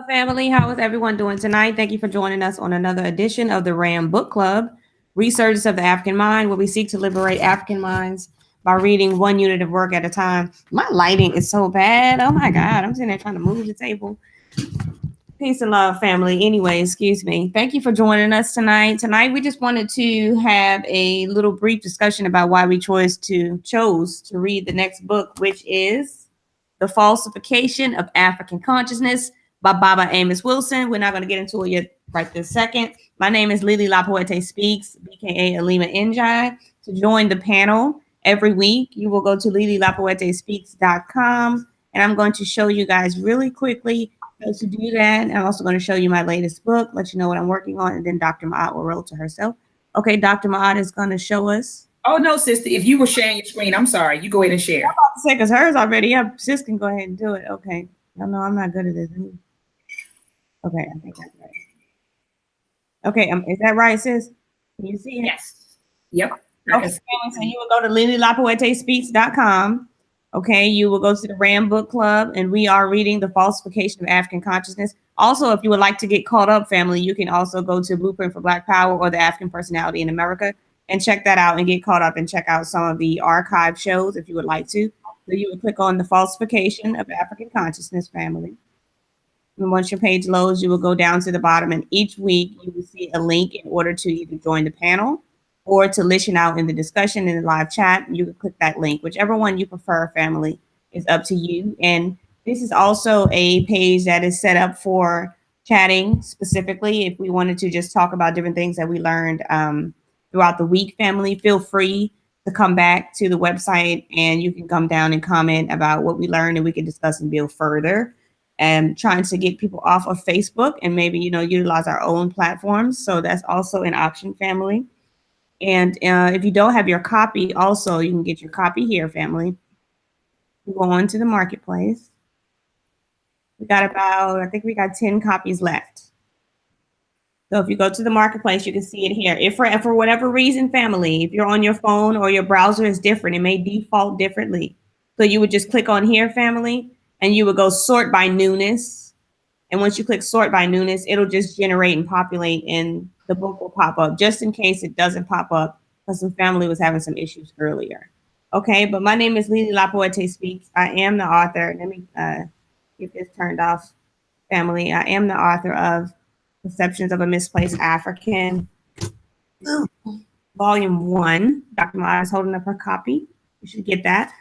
Family. How is everyone doing tonight? Thank you for joining us on another edition of the RAM Book Club, Researches of the African Mind, where we seek to liberate African minds by reading one unit of work at a time. My lighting is so bad. Oh my God. I'm sitting there trying to move the table. Peace and love, family. Anyway, excuse me. Thank you for joining us tonight. Tonight, we just wanted to have a little brief discussion about why we chose to read the next book, which is The Falsification of African Consciousness by Baba Amos Wilson. We're not going to get into it yet right this second. My name is Lily La Poete Speaks, BKA Alima Njai. To join the panel every week, you will go to lilylapoetespeaks.com, and I'm going to show you guys really quickly how to do that. I'm also going to show you my latest book, let you know what I'm working on, and then Dr. Maat will roll to herself. Okay, Dr. Maat is going to show us. Oh, no, sister. If you were sharing your screen, I'm sorry. You go ahead and share. I'm about to say, because hers already up. Sis can go ahead and do it. Okay. No, I'm not good at this. Okay, I think that's right. Okay, is that right, sis? Can you see it? Yes. Yep. Okay, so you will go to lilylapoetespeaks.com. Okay, you will go to the RAM Book Club, and we are reading The Falsification of African Consciousness. Also, if you would like to get caught up, family, you can also go to Blueprint for Black Power or The African Personality in America and check that out and get caught up and check out some of the archive shows if you would like to. So you would click on The Falsification of African Consciousness, family. And once your page loads, you will go down to the bottom, and each week you will see a link in order to either join the panel or to listen out in the discussion in the live chat. You can click that link. Whichever one you prefer, family, is up to you. And this is also a page that is set up for chatting specifically. If we wanted to just talk about different things that we learned throughout the week, family, feel free to come back to the website and you can come down and comment about what we learned and we can discuss and build further. And trying to get people off of Facebook and maybe, utilize our own platforms. So that's also an option, family. And if you don't have your copy, also, you can get your copy here, family. You go on to the marketplace. We got I think we got 10 copies left. So if you go to the marketplace, you can see it here. If for whatever reason, family, if you're on your phone or your browser is different, it may default differently. So you would just click on here, family, and you would go sort by newness. And once you click sort by newness, it'll just generate and populate, and the book will pop up just in case it doesn't pop up because some family was having some issues earlier. Okay, but my name is Lily La Poete Speaks. I am the author. Let me get this turned off, family. I am the author of Perceptions of a Misplaced African, Volume 1. Dr. Maat is holding up her copy. You should get that.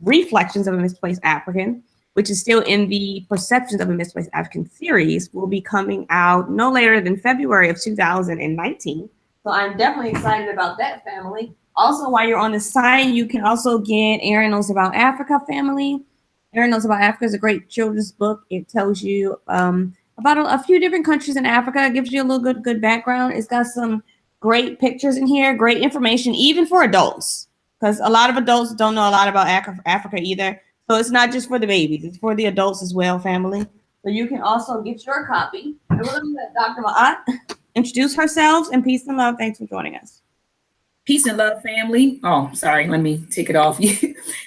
Reflections of a Misplaced African, which is still in the Perceptions of a Misplaced African series, will be coming out no later than February of 2019. So I'm definitely excited about that, family. Also, while you're on the site, you can also get Aaron Knows About Africa, family. Aaron Knows About Africa is a great children's book. It tells you about a few different countries in Africa. It gives you a little good background. It's got some great pictures in here, great information, even for adults, because a lot of adults don't know a lot about Africa either. So it's not just for the babies, it's for the adults as well, family. So you can also get your copy. And we're going to let Dr. Maat introduce herself, and peace and love. Thanks for joining us. Peace and love, family. Oh, sorry, let me take it off.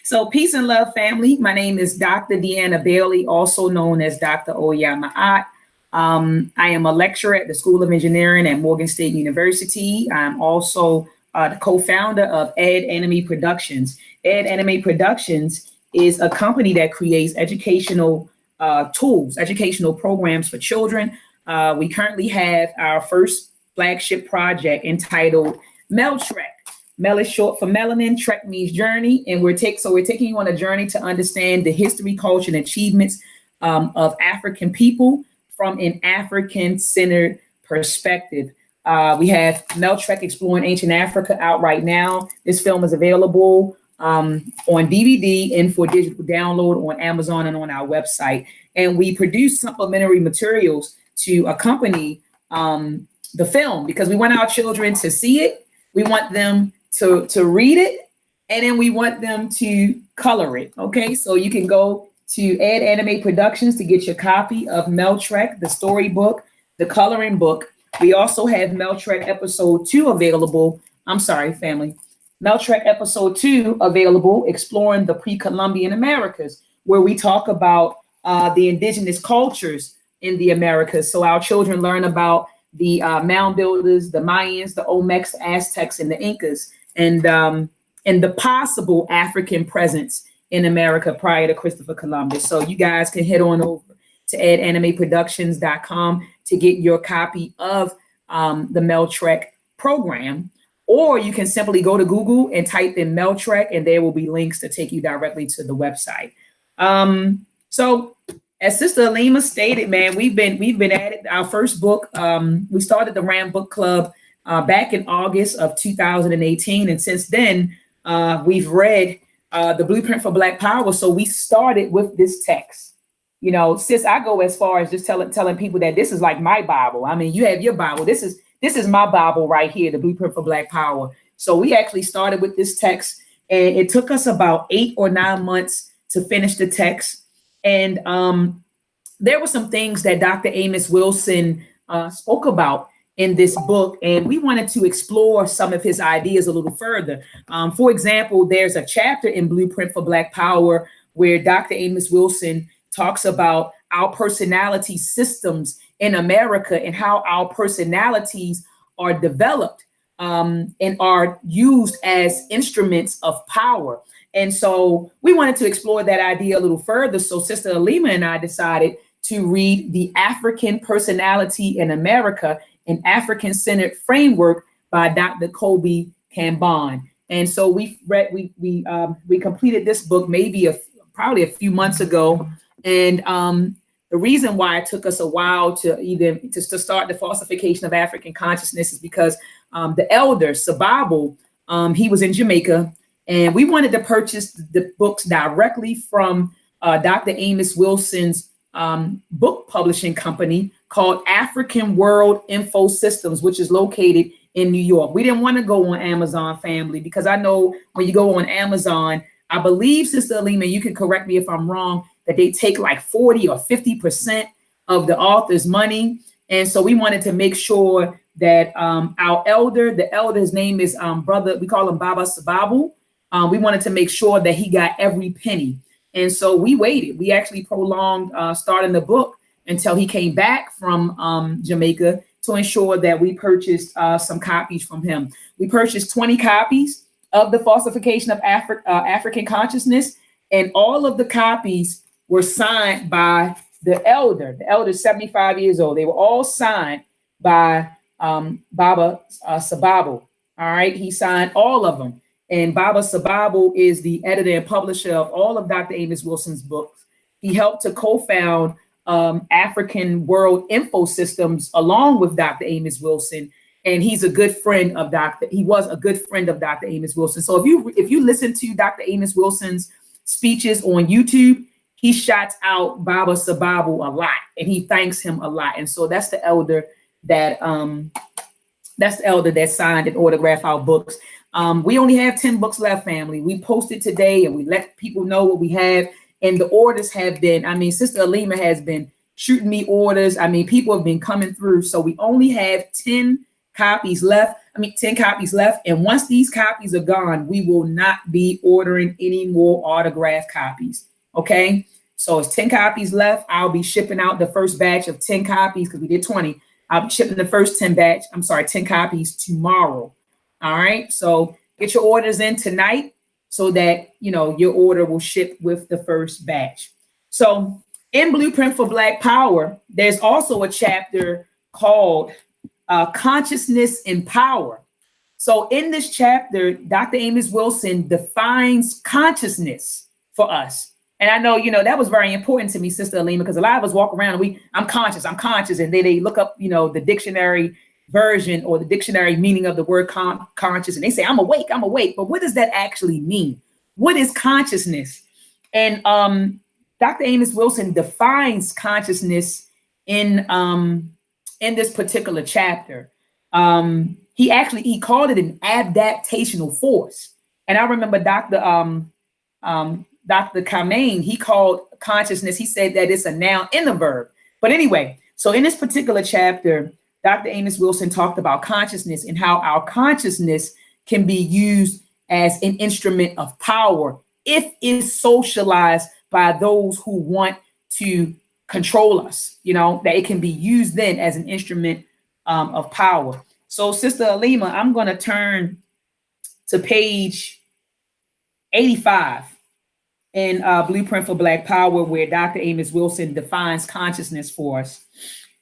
So peace and love, family. My name is Dr. Deanna Bailey, also known as Dr. Maat. I am a lecturer at the School of Engineering at Morgan State University. I'm also the co-founder of Ed Anime Productions. Ed Anime Productions is a company that creates educational tools, educational programs for children. We currently have our first flagship project entitled Mel Trek. Mel is short for melanin, Trek means journey, and we're taking you on a journey to understand the history, culture, and achievements of African people from an African-centered perspective. We have Mel Trek Exploring Ancient Africa out right now. This film is available on DVD and for digital download on Amazon and on our website. And we produce supplementary materials to accompany the film because we want our children to see it. We want them to read it, and then we want them to color it. Okay, so you can go to Ed Anime Productions to get your copy of Mel Trek, the storybook, the coloring book. We also have Mel Trek Episode 2 available. I'm sorry, family. Mel Trek Episode 2 available, Exploring the Pre-Columbian Americas, where we talk about the indigenous cultures in the Americas. So our children learn about the mound builders, the Mayans, the Olmecs, the Aztecs, and the Incas, and the possible African presence in America prior to Christopher Columbus. So you guys can head on over to edanimeproductions.com to get your copy of the Meltrek program, or you can simply go to Google and type in Meltrek, and there will be links to take you directly to the website. So as Sister Alima stated, man, we've been at it. Our first book, we started the Ram Book Club back in August of 2018, and since then we've read the Blueprint for Black Power. So we started with this text. You know, sis, I go as far as just telling people that this is like my Bible. I mean, you have your Bible. This is my Bible right here, the Blueprint for Black Power. So we actually started with this text, and it took us about 8 or 9 months to finish the text. And there were some things that Dr. Amos Wilson spoke about in this book, and we wanted to explore some of his ideas a little further. For example, there's a chapter in Blueprint for Black Power where Dr. Amos Wilson talks about our personality systems in America and how our personalities are developed and are used as instruments of power. And so we wanted to explore that idea a little further. So Sister Alima and I decided to read The African Personality in America, an African-Centered Framework by Dr. Kobe Kambon. And so we completed this book maybe probably a few months ago. And the reason why it took us a while to start the falsification of African consciousness is because the elder Sababo, he was in Jamaica, and we wanted to purchase the books directly from Dr. Amos Wilson's book publishing company called African World Info Systems, which is located in New York. We didn't want to go on Amazon, family, because I know when you go on Amazon, I believe, Sister Alima, you can correct me if I'm wrong, that they take like 40 or 50% of the author's money. And so we wanted to make sure that our elder, the elder's name is brother, we call him Baba Sababu. We wanted to make sure that he got every penny. And so we waited. We actually prolonged starting the book until he came back from Jamaica to ensure that we purchased some copies from him. We purchased 20 copies of the Falsification of African Consciousness, and all of the copies were signed by the elder. The elder is 75 years old. They were all signed by Baba Sababu. All right, he signed all of them. And Baba Sababu is the editor and publisher of all of Dr. Amos Wilson's books. He helped to co-found African World Info Systems along with Dr. Amos Wilson. And he's a good friend of he was a good friend of Dr. Amos Wilson. So if you listen to Dr. Amos Wilson's speeches on YouTube, he shouts out Baba Sababu a lot, and he thanks him a lot. And so that's the elder that signed and autographed our books. We only have 10 books left, family. We posted today and we let people know what we have. And the orders have been, I mean, Sister Alima has been shooting me orders. I mean, people have been coming through. So we only have 10 copies left. 10 copies left. And once these copies are gone, we will not be ordering any more autographed copies. Okay. So it's 10 copies left. I'll be shipping out the first batch of 10 copies because we did 20. I'll be shipping the first 10 copies tomorrow. All right. So get your orders in tonight so that, you know, your order will ship with the first batch. So in Blueprint for Black Power, there's also a chapter called Consciousness and Power. So in this chapter, Dr. Amos Wilson defines consciousness for us. And I know, you know, that was very important to me, Sister Alima, because a lot of us walk around and I'm conscious. And then they look up, you know, the dictionary version or the dictionary meaning of the word conscious. And they say, I'm awake. But what does that actually mean? What is consciousness? And Dr. Amos Wilson defines consciousness in this particular chapter. He called it an adaptational force. And I remember Dr. Kamain, he called consciousness, he said that it's a noun and a verb. But anyway, so in this particular chapter, Dr. Amos Wilson talked about consciousness and how our consciousness can be used as an instrument of power if it's socialized by those who want to control us, you know, that it can be used then as an instrument of power. So Sister Alima, I'm going to turn to page 85 in Blueprint for Black Power, where Dr. Amos Wilson defines consciousness for us.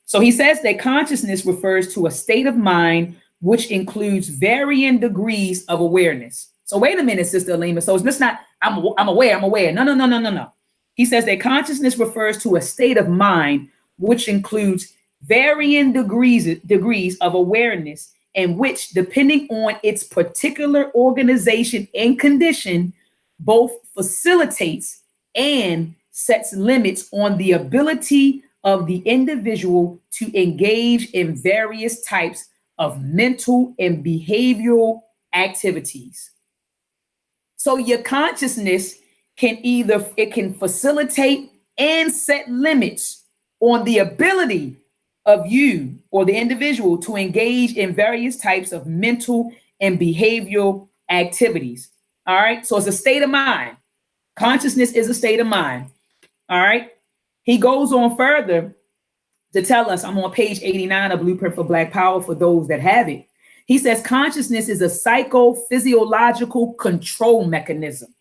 So he says that consciousness refers to a state of mind which includes varying degrees of awareness. So wait a minute, Sister Alima. So it's just not, I'm aware. No. He says that consciousness refers to a state of mind which includes varying degrees of awareness, and which, depending on its particular organization and condition, both facilitates and sets limits on the ability of the individual to engage in various types of mental and behavioral activities. So your consciousness can facilitate and set limits on the ability of you or the individual to engage in various types of mental and behavioral activities. All right. So it's a state of mind. Consciousness is a state of mind. All right. He goes on further to tell us, I'm on page 89 of Blueprint for Black Power for those that have it. He says consciousness is a psychophysiological control mechanism.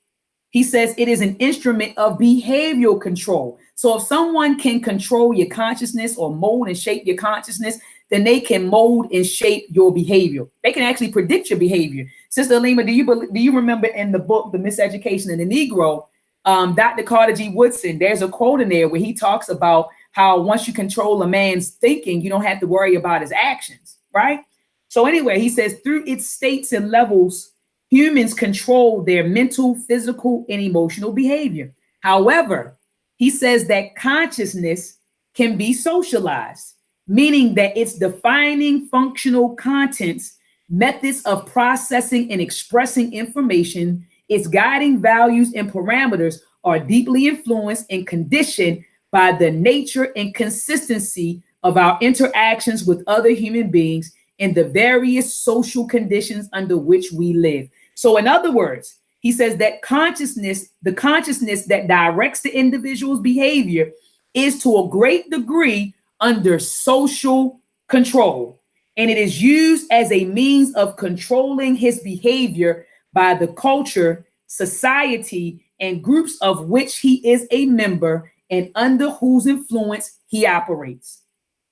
He says it is an instrument of behavioral control. So if someone can control your consciousness or mold and shape your consciousness, then they can mold and shape your behavior. They can actually predict your behavior. Sister Alima, do you remember in the book, The Miseducation of the Negro, Dr. Carter G. Woodson, there's a quote in there where he talks about how once you control a man's thinking, you don't have to worry about his actions, right? So anyway, he says through its states and levels, humans control their mental, physical, and emotional behavior. However, he says that consciousness can be socialized, meaning that its defining functional contents, methods of processing and expressing information, its guiding values and parameters are deeply influenced and conditioned by the nature and consistency of our interactions with other human beings and the various social conditions under which we live. So in other words, he says that the consciousness that directs the individual's behavior is to a great degree under social control. And it is used as a means of controlling his behavior by the culture, society, and groups of which he is a member and under whose influence he operates.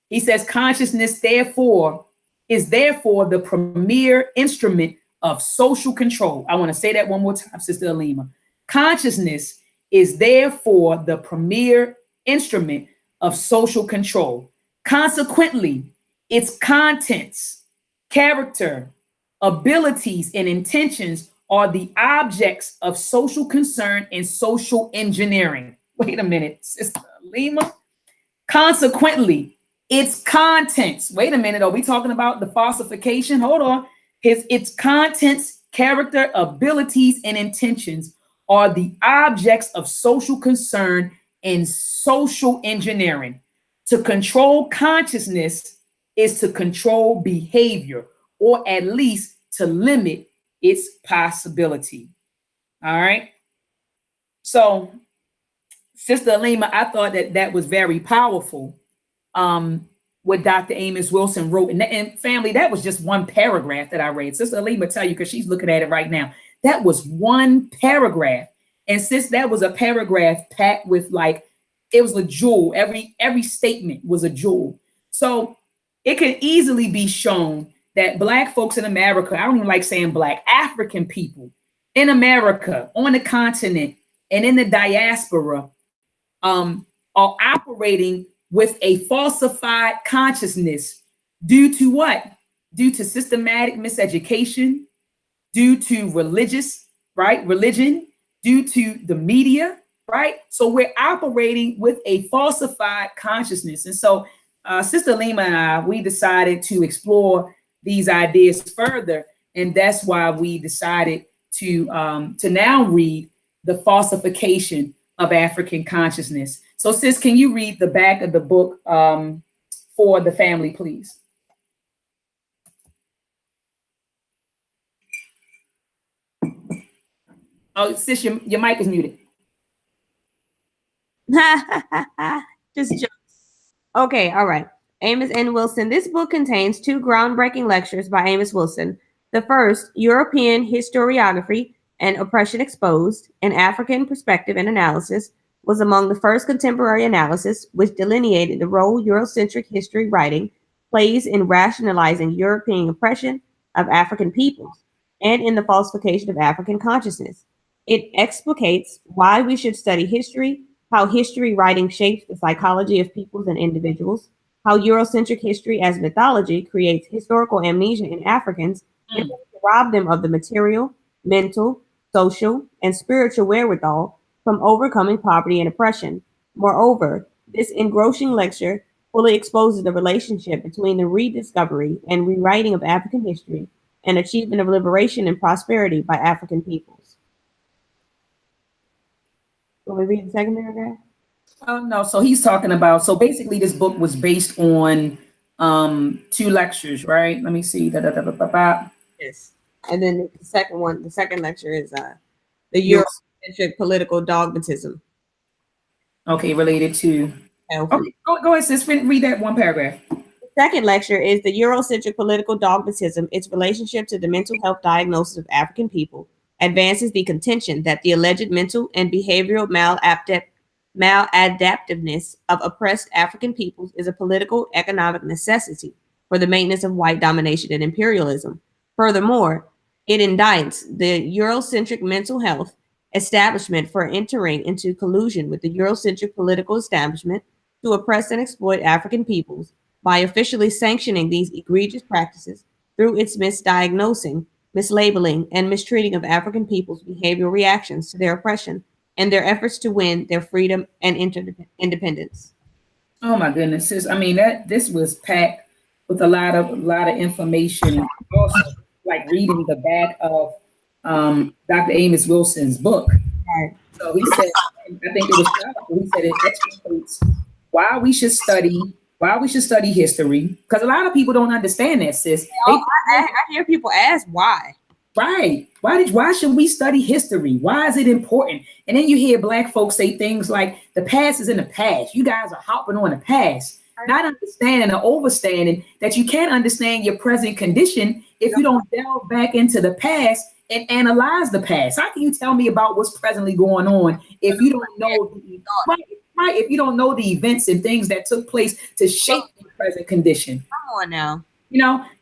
He says consciousness, is therefore the premier instrument of social control. I want to say that one more time, Sister Alima. Consciousness is therefore the premier instrument of social control. Consequently, its contents, character, abilities, and intentions are the objects of social concern and social engineering. Wait a minute, Sister Alima. Consequently, its contents. Wait a minute, are we talking about the falsification? Hold on. Its contents, character, abilities, and intentions are the objects of social concern and social engineering. To control consciousness is to control behavior, or at least to limit its possibility. All right. So, Sister Alima, I thought that was very powerful. What Dr. Amos Wilson wrote. And family, that was just one paragraph that I read. Sister Alima tell you, because she's looking at it right now. That was one paragraph. And since that was a paragraph packed with it was a jewel. Every statement was a jewel. So it can easily be shown that Black folks in America, I don't even like saying Black, African people in America, on the continent, and in the diaspora, are operating with a falsified consciousness due to what? Due to systematic miseducation, due to religion, due to the media, right? So we're operating with a falsified consciousness. And so Sister Alima and I, we decided to explore these ideas further. And that's why we decided to now read The Falsification of African Consciousness. So sis, can you read the back of the book for the family, please? Oh, sis, your mic is muted. Just Amos Jones. Okay, all right. Amos N. Wilson. This book contains 2 groundbreaking lectures by Amos Wilson. The first, European Historiography and Oppression Exposed, an African Perspective and Analysis, was among the first contemporary analysis which delineated the role Eurocentric history writing plays in rationalizing European oppression of African peoples and in the falsification of African consciousness. It explicates why we should study history, how history writing shapes the psychology of peoples and individuals, how Eurocentric history as mythology creates historical amnesia in Africans in order to rob them of the material, mental, social, and spiritual wherewithal from overcoming poverty and oppression. Moreover, this engrossing lecture fully exposes the relationship between the rediscovery and rewriting of African history and achievement of liberation and prosperity by African peoples. Will we read the second paragraph? Oh no, so he's talking about, so basically this book was based on 2 lectures, right? Let me see. Yes. And then the second lecture is the Yes. Eurocentric political dogmatism. Okay, related to. Okay, go ahead, sis. Read that one paragraph. The second lecture is the Eurocentric political dogmatism, its relationship to the mental health diagnosis of African people, advances the contention that the alleged mental and behavioral maladaptiveness of oppressed African peoples is a political economic necessity for the maintenance of white domination and imperialism. Furthermore, it indicts the Eurocentric mental health establishment for entering into collusion with the Eurocentric political establishment to oppress and exploit African peoples by officially sanctioning these egregious practices through its misdiagnosing, mislabeling, and mistreating of African people's behavioral reactions to their oppression and their efforts to win their freedom and independence. Oh my goodness, sis. I mean, this was packed with a lot of information. Also, like reading the back of Dr. Amos Wilson's book. Right. So he said, I think it was powerful. He said it explicates why we should study history, because a lot of people don't understand that, sis. I hear people ask why. Right. Why should we study history? Why is it important? And then you hear Black folks say things like the past is in the past. You guys are hopping on the past, not understanding or overstanding that you can't understand your present condition if you don't delve back into the past and analyze the past. How can you tell me about what's presently going on if you don't know if you don't know the events and things that took place to shape the present condition? Come on now.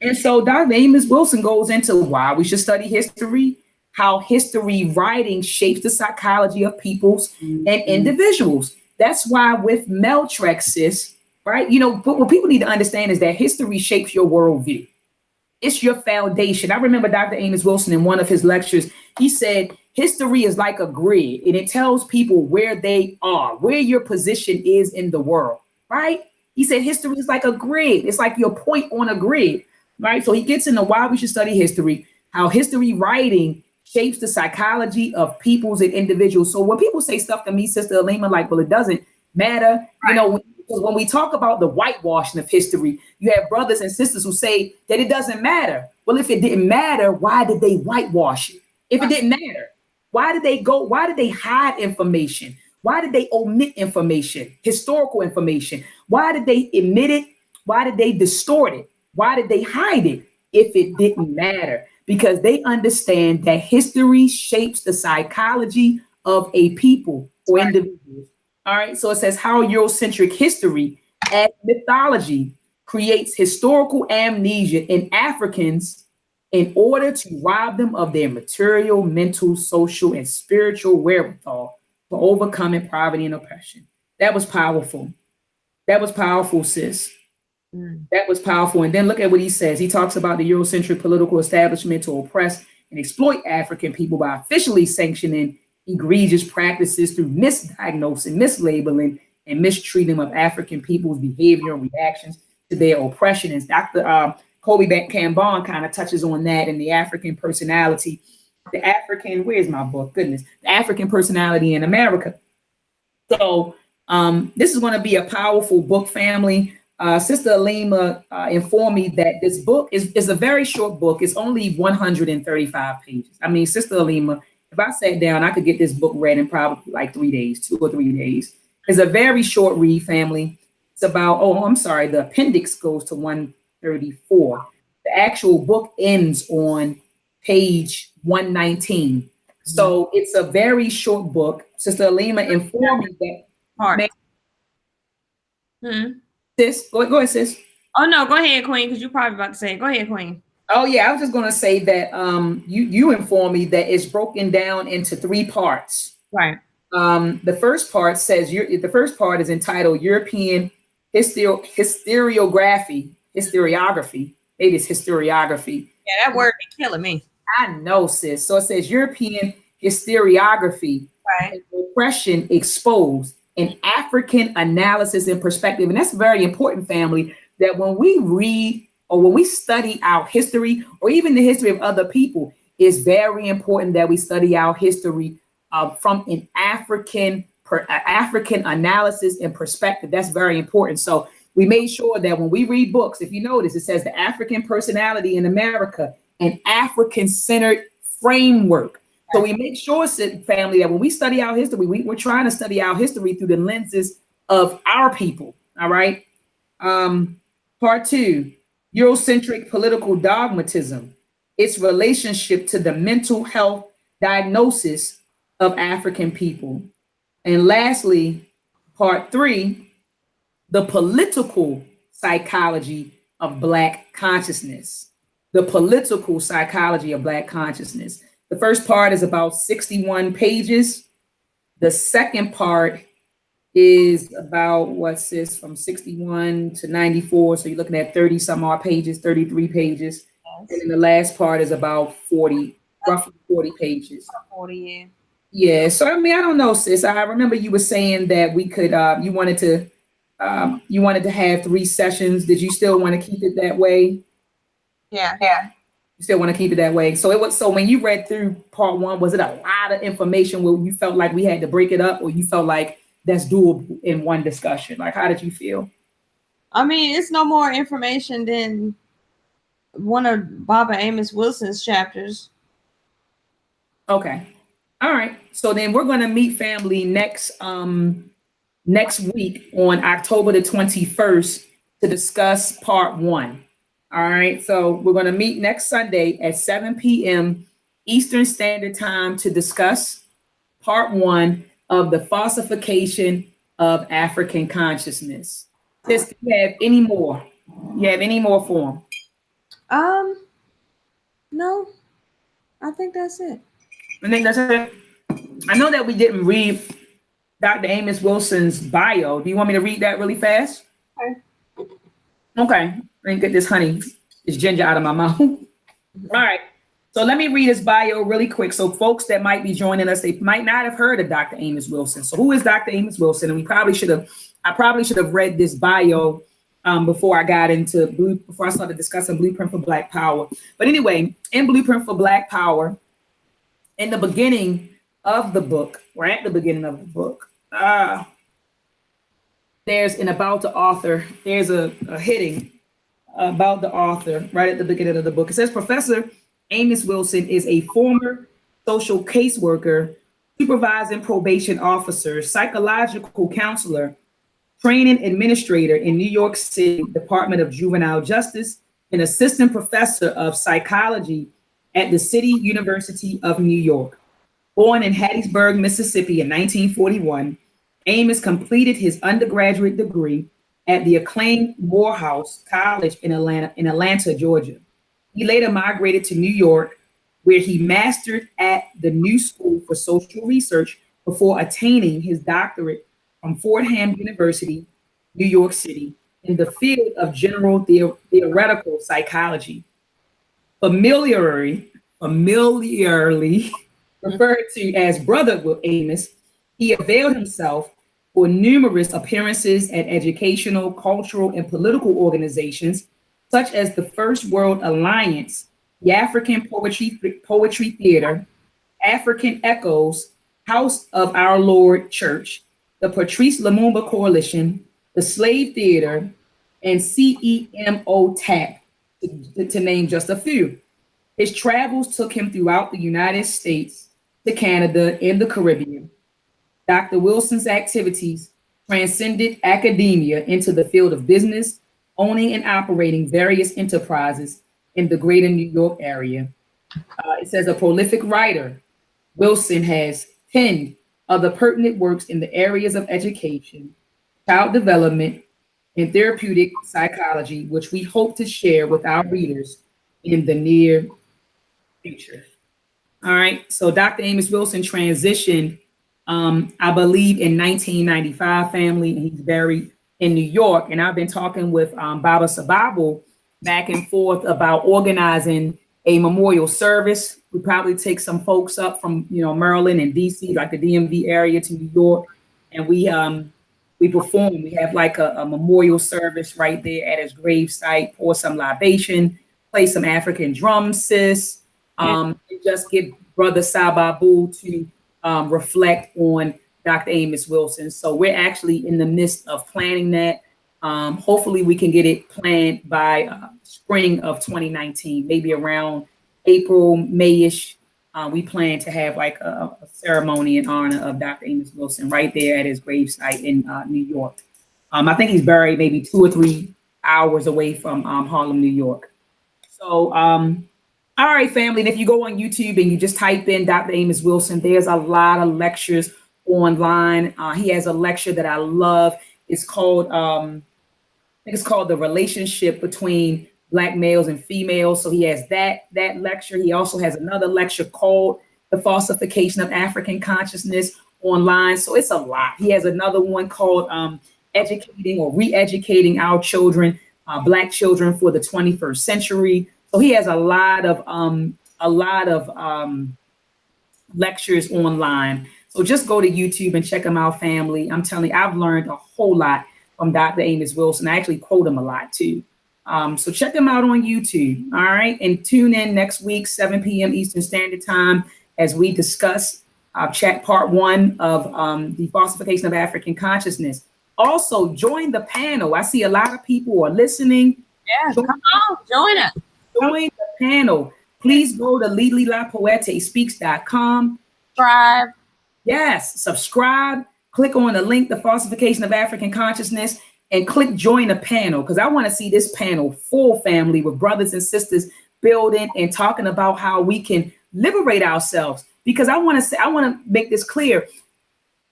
And so Dr. Amos Wilson goes into why we should study history, how history writing shapes the psychology of peoples and individuals. That's why with Meltrexis, right? But what people need to understand is that history shapes your worldview. It's your foundation. I remember Dr. Amos Wilson in one of his lectures, he said, history is like a grid and it tells people where they are, where your position is in the world, right? He said history is like a grid. It's like your point on a grid, right? So he gets into why we should study history, how history writing shapes the psychology of peoples and individuals. So when people say stuff to me, Sister Alima, like, well, it doesn't matter, when we talk about the whitewashing of history, you have brothers and sisters who say that it doesn't matter. Well, if it didn't matter, why did they whitewash it? If it didn't matter, why did they hide information? Why did they omit information, historical information? Why did they omit it? Why did they distort it? Why did they hide it if it didn't matter? Because they understand that history shapes the psychology of a people or individuals. All right. So it says how Eurocentric history as mythology creates historical amnesia in Africans in order to rob them of their material, mental, social, and spiritual wherewithal for overcoming poverty and oppression. That was powerful. That was powerful, sis. That was powerful. And then look at what he says. He talks about the Eurocentric political establishment to oppress and exploit African people by officially sanctioning egregious practices through misdiagnosing, mislabeling, and mistreating of African people's behavior and reactions to their oppression. And Dr. Kobe Cambon kind of touches on that in the African personality. The African, where's my book? Goodness, the African personality in America. So this is going to be a powerful book, family. Sister Alima informed me that this book is a very short book. It's only 135 pages. I mean, Sister Alima, if I sat down, I could get this book read in probably like 3 days, 2 or 3 days. It's a very short read, family. It's about, oh, I'm sorry, the appendix goes to 134. The actual book ends on page 119. So it's a very short book. Sister Alima informed me that. Part. Hmm. Sis, go ahead, sis. Oh no, go ahead, Queen, because you're probably about to say it. Go ahead, Queen. Oh yeah, I was just gonna say that you informed me that it's broken down into 3 parts. Right. The first part says the first part is entitled European historiography. Maybe it's historiography. Yeah, that word be killing me. I know, sis. So it says European historiography, Right. oppression exposed, and African analysis and perspective. And that's very important, family, that when we read or when we study our history or even the history of other people, it's very important that we study our history from an African analysis and perspective. That's very important. So we made sure that when we read books, if you notice, it says the African personality in America, an African-centered framework. So we make sure, family, that when we study our history, we're trying to study our history through the lenses of our people. All right. Part 2, Eurocentric political dogmatism, its relationship to the mental health diagnosis of African people. And lastly, part 3, the political psychology of Black consciousness. The political psychology of Black consciousness. The first part is about 61 pages. The second part is about from 61 to 94. So you're looking at 30 some odd pages, 33 pages. Yes. And then the last part is about roughly 40 pages. 40, yeah. Yeah. So, I mean, I don't know, sis. I remember you were saying that we could, you wanted to have 3 sessions. Did you still want to keep it that way? Yeah. You still want to keep it that way. So when you read through part 1, was it a lot of information where you felt like we had to break it up, or you felt like that's doable in one discussion? Like, how did you feel? I mean, it's no more information than one of Baba Amos Wilson's chapters. Okay. All right. So then we're going to meet, family, next week on October the 21st to discuss part 1. All right. So we're going to meet next Sunday at 7 p.m. Eastern Standard Time to discuss part 1 of the falsification of African consciousness. Sis, do you have any more? You have any more for them? No, I think that's it. I think that's it. I know that we didn't read Dr. Amos Wilson's bio. Do you want me to read that really fast? Okay. Let me get this ginger out of my mouth. All right. So let me read his bio really quick. So folks that might be joining us, they might not have heard of Dr. Amos Wilson. So who is Dr. Amos Wilson? And I probably should have read this bio before I started discussing Blueprint for Black Power. But anyway, in Blueprint for Black Power, in the beginning of the book, or at the beginning of the book, there's an about the author. There's a heading about the author right at the beginning of the book. It says, Professor Amos Wilson is a former social caseworker, supervising probation officer, psychological counselor, training administrator in New York City Department of Juvenile Justice, and assistant professor of psychology at the City University of New York. Born in Hattiesburg, Mississippi in 1941, Amos completed his undergraduate degree at the acclaimed Morehouse College in Atlanta, Georgia. He later migrated to New York, where he mastered at the New School for Social Research before attaining his doctorate from Fordham University, New York City, in the field of general theoretical psychology. Familiarly referred to as Brother Amos, he availed himself for numerous appearances at educational, cultural, and political organizations, such as the First World Alliance, the African Poetry Theater, African Echoes, House of Our Lord Church, the Patrice Lumumba Coalition, the Slave Theater, and CEMO TAP, to name just a few. His travels took him throughout the United States, to Canada, and the Caribbean. Dr. Wilson's activities transcended academia into the field of business, owning and operating various enterprises in the greater New York area. It says a prolific writer, Wilson has penned other pertinent works in the areas of education, child development, and therapeutic psychology, which we hope to share with our readers in the near future. All right. So Dr. Amos Wilson transitioned, I believe, in 1995, family, and he's buried in New York. And I've been talking with Baba Sababo back and forth about organizing a memorial service. We probably take some folks up from, Maryland and DC, like the DMV area, to New York, and we perform. We have like a memorial service right there at his grave site, pour some libation, play some African drum, sis. And just get Brother Sababu to reflect on Dr. Amos Wilson. So we're actually in the midst of planning that. Hopefully we can get it planned by spring of 2019, maybe around April, May-ish. We plan to have like a ceremony in honor of Dr. Amos Wilson right there at his gravesite in New York. I think he's buried maybe 2 or 3 hours away from Harlem, New York. So, all right, family. And if you go on YouTube and you just type in Dr. Amos Wilson, there's a lot of lectures online. He has a lecture that I love. It's called, I think it's called The Relationship Between Black Males and Females. So he has that lecture. He also has another lecture called The Falsification of African Consciousness online. So it's a lot. He has another one called Educating or Re-educating Our Children, Black Children for the 21st Century. So he has a lot of lectures online. So just go to YouTube and check him out, family. I'm telling you, I've learned a whole lot from Dr. Amos Wilson. I actually quote him a lot too. So check him out on YouTube. All right. And tune in next week, 7 p.m. Eastern Standard Time, as we discuss chat part 1 of the Falsification of African Consciousness. Also, join the panel. I see a lot of people are listening. Yeah, come on, join us. Join the panel. Please go to dr.maat.msu. Subscribe. Yes, subscribe. Click on the link, The Falsification of African Consciousness, and click join the panel, because I want to see this panel full, family, with brothers and sisters building and talking about how we can liberate ourselves. Because I want to make this clear.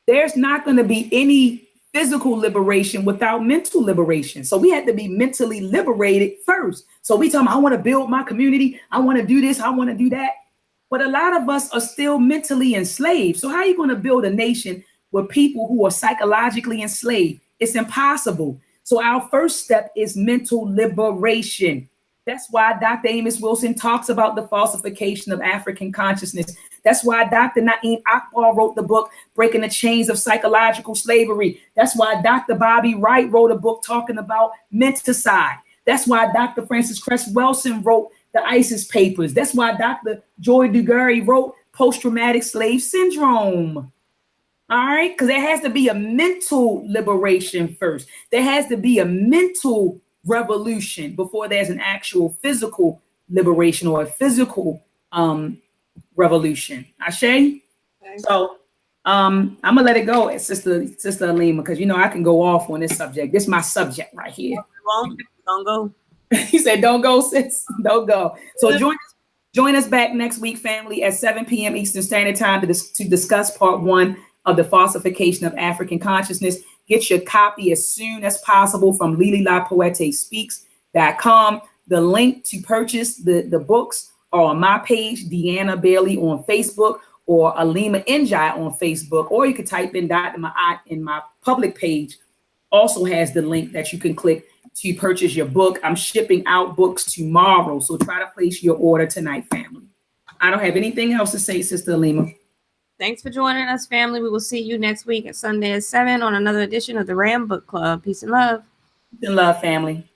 There's not going to be any physical liberation without mental liberation. So we have to be mentally liberated first. So we tell them, I want to build my community. I want to do this. I want to do that. But a lot of us are still mentally enslaved. So how are you going to build a nation with people who are psychologically enslaved? It's impossible. So our first step is mental liberation. That's why Dr. Amos Wilson talks about the falsification of African consciousness. That's why Dr. Na'im Akbar wrote the book, Breaking the Chains of Psychological Slavery. That's why Dr. Bobby Wright wrote a book talking about menticide. That's why Dr. Francis Cress Welsing wrote the ISIS Papers. That's why Dr. Joy Dugari wrote Post-Traumatic Slave Syndrome. All right, because there has to be a mental liberation first. There has to be a mental revolution before there's an actual physical liberation or a physical revolution. Ashe? Okay. So I'm gonna let it go, Sister Alima, because I can go off on this subject. This is my subject right here. Don't go. He said, "Don't go, sis. Don't go." So join us back next week, family, at 7 p.m. Eastern Standard Time to discuss part 1 of the Falsification of African Consciousness. Get your copy as soon as possible from LiliLaPoeteSpeaks.com. The link to purchase the books are on my page, Deanna Bailey on Facebook, or Alima Njai on Facebook, or you can type in Dr. Maat in my public page. Also has the link that you can click to purchase your book. I'm shipping out books tomorrow, so try to place your order tonight, family. I don't have anything else to say, Sister Alima. Thanks for joining us, family. We will see you next week at Sunday at 7 on another edition of the Ram Book Club. Peace and love. Peace and love, family.